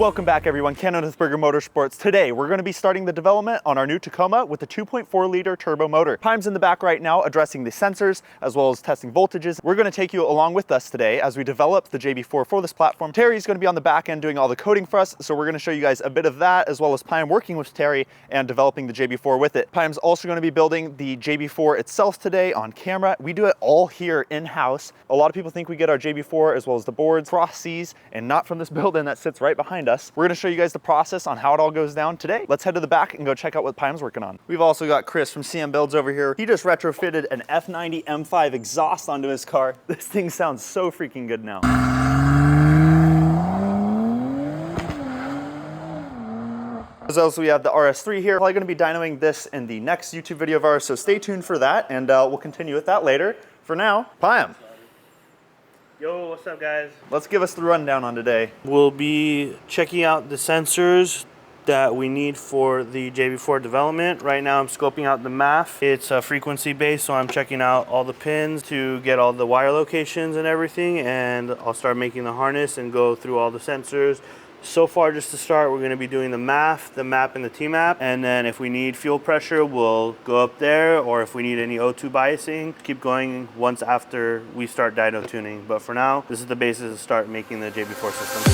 Welcome back everyone, Kenneth Motorsports. Today we're going to be starting the development on our new Tacoma with the 2.4 liter turbo motor. Pime's in the back right now addressing the sensors as well as testing voltages. We're going to take you along with us today as we develop the JB4 for this platform. Terry's going to be on the back end doing all the coding for us, so we're going to show you guys a bit of that as well as Pime working with Terry and developing the JB4 with it. Pime's also going to be building the JB4 itself today on camera. We do it all here in-house. A lot of people think we get our JB4 as well as the boards cross seas and not from this building that sits right behind us. We're gonna show you guys the process on how it all goes down today. Let's head to the back and go check out what Pime's working on. We've also got Chris from CM Builds over here. He just retrofitted an F90 M5 exhaust onto his car. This thing sounds so freaking good now. As well as we have the RS3 here. Probably gonna be dynoing this in the next YouTube video of ours, so stay tuned for that and we'll continue with that later. For now, Pime. Yo, what's up guys? Let's give us the rundown on today. We'll be checking out the sensors that we need for the JB4 development. Right now I'm scoping out the MAF. It's frequency based, so I'm checking out all the pins to get all the wire locations and everything, and I'll start making the harness and go through all the sensors. So far, just to start, we're gonna be doing the MAF, the MAP, and the TMAP. And then if we need fuel pressure, we'll go up there, or if we need any O2 biasing, keep going once after we start dyno tuning. But for now, this is the basis to start making the JB4 system.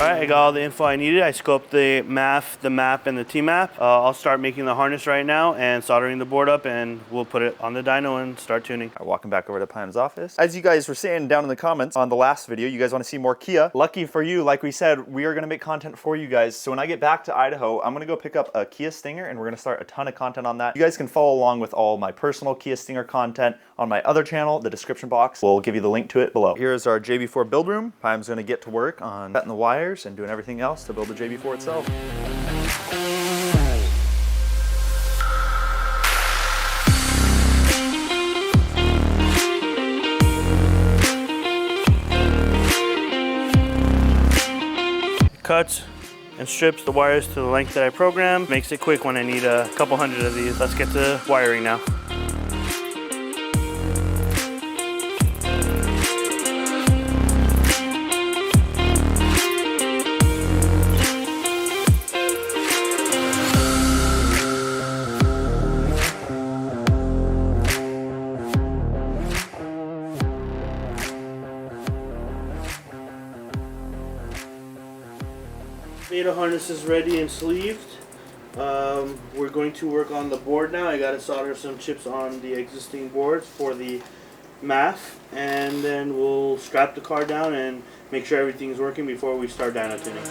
All right, I got all the info I needed. I scoped the MAF, the MAP, and the TMAP. I'll start making the harness right now and soldering the board up, and we'll put it on the dyno and start tuning. Walking back over to Pime's office. As you guys were saying down in the comments on the last video, you guys want to see more Kia. Lucky for you, like we said, we are going to make content for you guys. So when I get back to Idaho, I'm going to go pick up a Kia Stinger, and we're going to start a ton of content on that. You guys can follow along with all my personal Kia Stinger content on my other channel. The description box will give you the link to it below. Here's our JB4 build room. Pime's going to get to work on cutting the wires and doing everything else to build the JB4 itself. Cuts and strips the wires to the length that I programmed. Makes it quick when I need a couple hundred of these. Let's get to wiring now. Beta harness is ready and sleeved. We're going to work on the board now. I got to solder some chips on the existing boards for the MAF, and then we'll strap the car down and make sure everything's working before we start dyno tuning.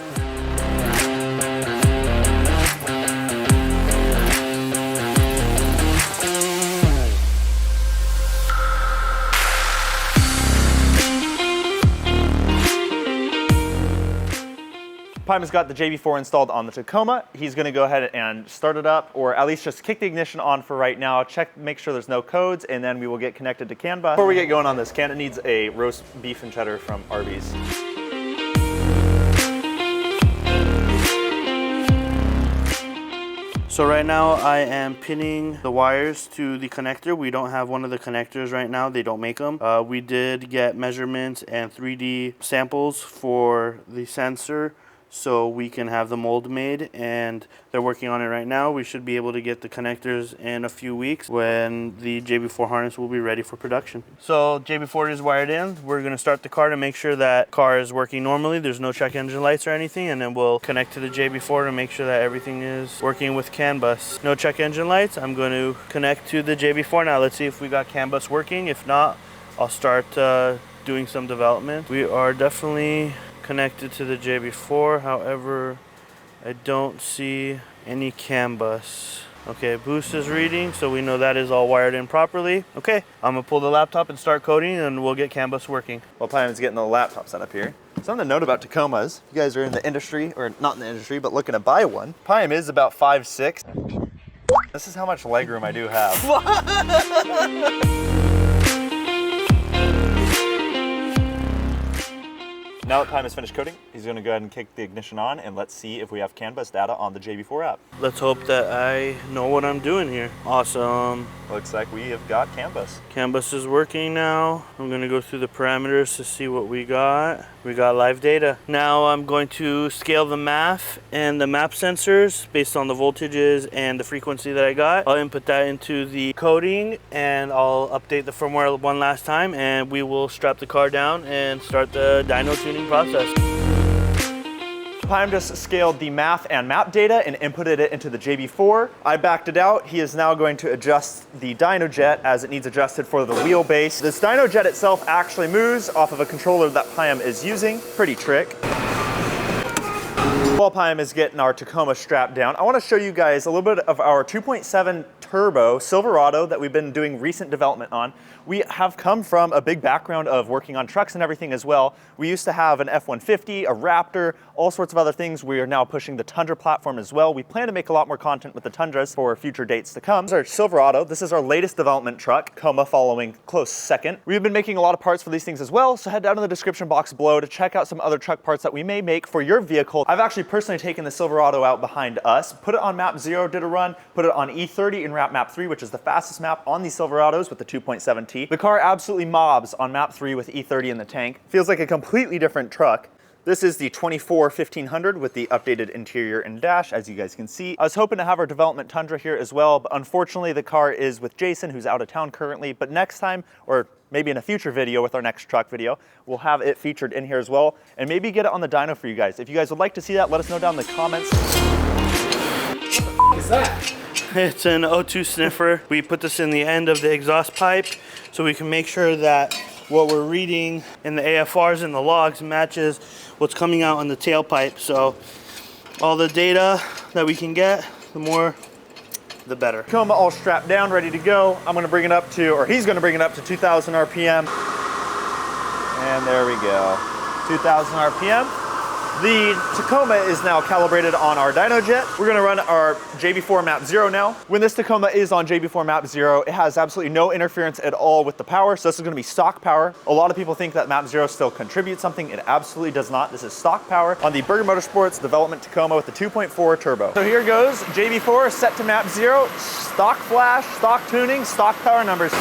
Pime has got the JB4 installed on the Tacoma. He's gonna go ahead and start it up, or at least just kick the ignition on for right now, make sure there's no codes, and then we will get connected to CAN bus. Before we get going on this, Canada needs a roast beef and cheddar from Arby's. So right now I am pinning the wires to the connector. We don't have one of the connectors right now. They don't make them. We did get measurements and 3D samples for the sensor, so we can have the mold made, and they're working on it right now. We should be able to get the connectors in a few weeks when the JB4 harness will be ready for production. So JB4 is wired in. We're going to start the car to make sure that car is working normally. There's no check engine lights or anything, and then we'll connect to the JB4 to make sure that everything is working with CAN bus. No check engine lights. I'm going to connect to the JB4 now. Let's see if we got CAN bus working. If not, I'll start doing some development. We are definitely connected to the JB4, however, I don't see any CAN bus. Okay, boost is reading, so we know that is all wired in properly. Okay, I'm gonna pull the laptop and start coding, and we'll get CAN bus working. While Pime's getting the laptop set up here. Something to note about Tacomas, if you guys are in the industry, or not in the industry, but looking to buy one, Pime is about 5'6". This is how much legroom I do have. Now that Pime has finished coding, he's gonna go ahead and kick the ignition on, and let's see if we have CAN bus data on the JB4 app. Let's hope that I know what I'm doing here. Awesome. Looks like we have got CAN bus. CAN bus is working now. I'm gonna go through the parameters to see what we got. We got live data. Now I'm going to scale the MAF and the map sensors based on the voltages and the frequency that I got. I'll input that into the coding and I'll update the firmware one last time, and we will strap the car down and start the dyno tuning process. Pime just scaled the MAF and map data and inputted it into the JB4. I backed it out. He is now going to adjust the dyno jet as it needs adjusted for the wheelbase. This dyno jet itself actually moves off of a controller that Pime is using. Pretty trick. While Pime is getting our Tacoma strapped down, I want to show you guys a little bit of our 2.7 turbo Silverado that we've been doing recent development on. We have come from a big background of working on trucks and everything as well. We used to have an F-150, a Raptor, all sorts of other things. We are now pushing the Tundra platform as well. We plan to make a lot more content with the Tundras for future dates to come. This is our Silverado. This is our latest development truck, Tacoma following close second. We've been making a lot of parts for these things as well, so head down to the description box below to check out some other truck parts that we may make for your vehicle. I've actually personally taken the Silverado out behind us, put it on map 0, did a run, put it on E30 in map 3, which is the fastest map on these Silverados with the 2.7T. The car absolutely mobs on map 3 with E30 in the tank. Feels like a completely different truck. This is the 24 1500 with the updated interior and dash, as you guys can see. I was hoping to have our development Tundra here as well, but unfortunately the car is with Jason, who's out of town currently. But next time, or maybe in a future video with our next truck video, we'll have it featured in here as well, and maybe get it on the dyno for you guys. If you guys would like to see that, let us know down in the comments. What is that? It's an O2 sniffer. We put this in the end of the exhaust pipe so we can make sure that what we're reading in the AFRs and the logs matches what's coming out on the tailpipe. So all the data that we can get, the more, the better. Tacoma all strapped down, ready to go. I'm gonna bring it up to, or he's gonna bring it up to 2,000 RPM. And there we go, 2,000 RPM. The Tacoma is now calibrated on our dyno jet. We're gonna run our JB4 map 0 now. When this Tacoma is on JB4 map 0, it has absolutely no interference at all with the power. So this is gonna be stock power. A lot of people think that map 0 still contributes something. It absolutely does not. This is stock power on the Burger Motorsports development Tacoma with the 2.4 turbo. So here goes, JB4 set to map 0, stock flash, stock tuning, stock power numbers.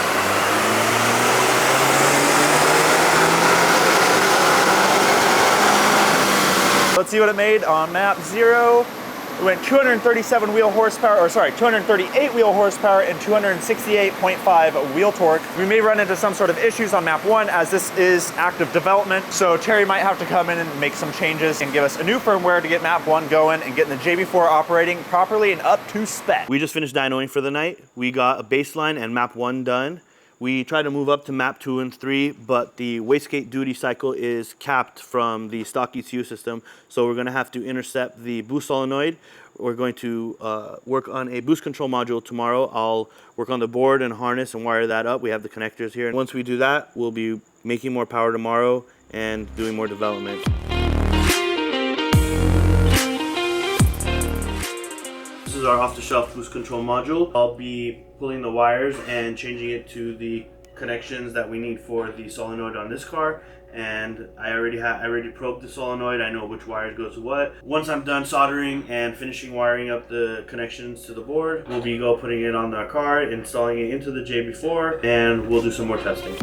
Let's see what it made on map 0. It went 237 wheel horsepower, or sorry, 238 wheel horsepower and 268.5 wheel torque. We may run into some sort of issues on map 1 as this is active development. So Terry might have to come in and make some changes and give us a new firmware to get map 1 going and getting the JB4 operating properly and up to spec. We just finished dynoing for the night. We got a baseline and map 1 done. We tried to move up to map 2 and 3, but the wastegate duty cycle is capped from the stock ECU system, so we're going to have to intercept the boost solenoid. We're going to work on a boost control module tomorrow. I'll work on the board and harness and wire that up. We have the connectors here. And once we do that, we'll be making more power tomorrow and doing more development. This is our off-the-shelf boost control module. I'll be pulling the wires and changing it to the connections that we need for the solenoid on this car. And I already probed the solenoid. I know which wires go to what. Once I'm done soldering and finishing wiring up the connections to the board, we'll be putting it on our car, installing it into the JB4, and we'll do some more testing.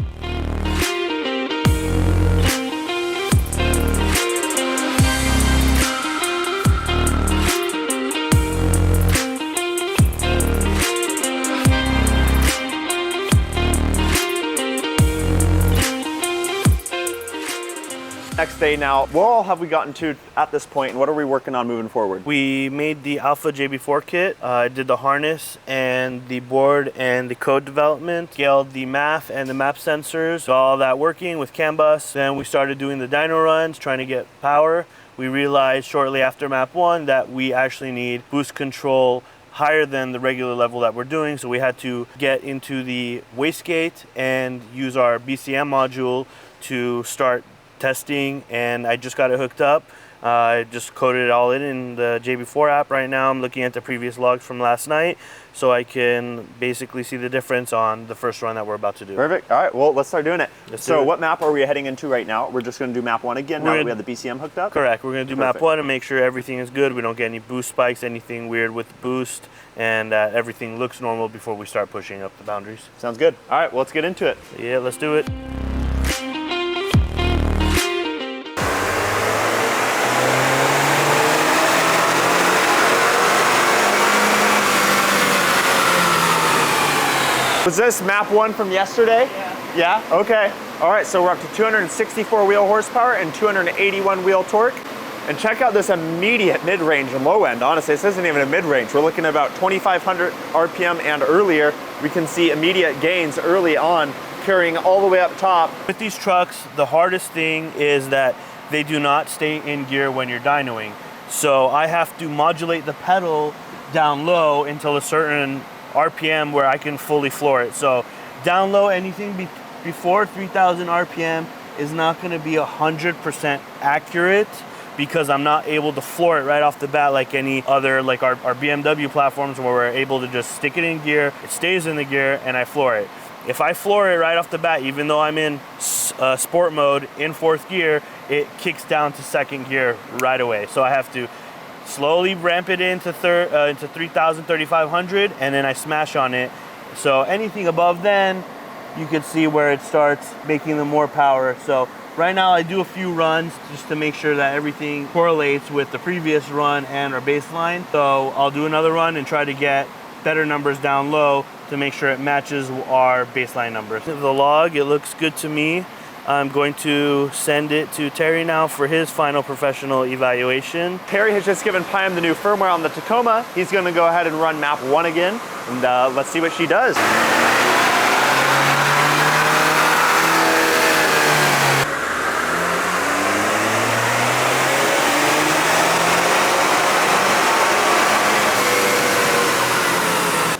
Next day now, what all have we gotten to at this point and what are we working on moving forward? We made the Alpha JB4 kit. I did the harness and the board and the code development, scaled the MAF and the map sensors, got all that working with CAN bus. Then we started doing the dyno runs, trying to get power. We realized shortly after map 1 that we actually need boost control higher than the regular level that we're doing, so we had to get into the wastegate and use our BCM module to start testing, and I just got it hooked up. I just coded it all in the JB4 app right now. I'm looking at the previous logs from last night so I can basically see the difference on the first run that we're about to do. Perfect. All right, well, let's start doing it. Let's So do it. what map are we heading into right now? We're just going to do map 1 again now that we have the BCM hooked up? Correct. We're going to do Perfect. map 1 and make sure everything is good. We don't get any boost spikes, anything weird with the boost, and everything looks normal before we start pushing up the boundaries. Sounds good. All right, well, let's get into it. Yeah, let's do it. Was this map 1 from yesterday? Yeah. Yeah? Okay. All right, so we're up to 264 wheel horsepower and 281 wheel torque. And check out this immediate mid-range and low end. Honestly, this isn't even a mid-range. We're looking at about 2,500 RPM and earlier. We can see immediate gains early on, carrying all the way up top. With these trucks, the hardest thing is that they do not stay in gear when you're dynoing. So I have to modulate the pedal down low until a certain RPM where I can fully floor it. So down low, anything before 3,000 RPM is not going to be 100% accurate because I'm not able to floor it right off the bat like any other, like our BMW platforms where we're able to just stick it in gear, it stays in the gear, and I floor it. If I floor it right off the bat, even though I'm in sport mode in 4th gear, it kicks down to 2nd gear right away. So I have to slowly ramp it into 3,000, 3,500, and then I smash on it. So anything above then, you can see where it starts making the more power. So right now I do a few runs just to make sure that everything correlates with the previous run and our baseline. So I'll do another run and try to get better numbers down low to make sure it matches our baseline numbers. The log, it looks good to me. I'm going to send it to Terry now for his final professional evaluation. Terry has just given Pym the new firmware on the Tacoma. He's going to go ahead and run map 1 again, and let's see what she does.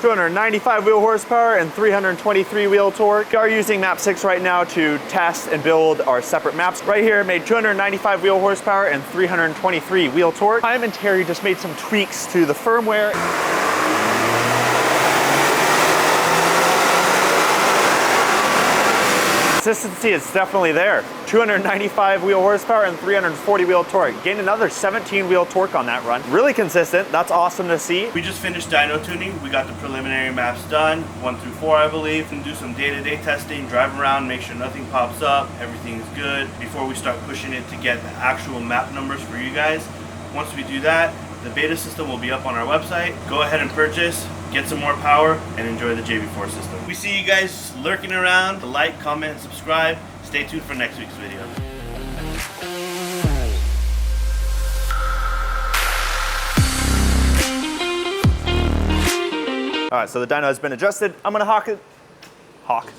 295 wheel horsepower and 323 wheel torque. We are using map 6 right now to test and build our separate maps. Right here, made 295 wheel horsepower and 323 wheel torque. Pym and Terry just made some tweaks to the firmware. Consistency is definitely there. 295 wheel horsepower and 340 wheel torque. Gained another 17 wheel torque on that run. Really consistent. That's awesome to see. We just finished dyno tuning. We got the preliminary maps done, 1 through 4 I believe, and do some day-to-day testing, drive around, make sure nothing pops up, everything's good, before we start pushing it to get the actual map numbers for you guys. Once we do that, the beta system will be up on our website. Go ahead and purchase, get some more power, and enjoy the JB4 system. We see you guys lurking around. Like, comment, and subscribe. Stay tuned for next week's video. All right, so the dyno has been adjusted. I'm gonna hawk it. Hawk.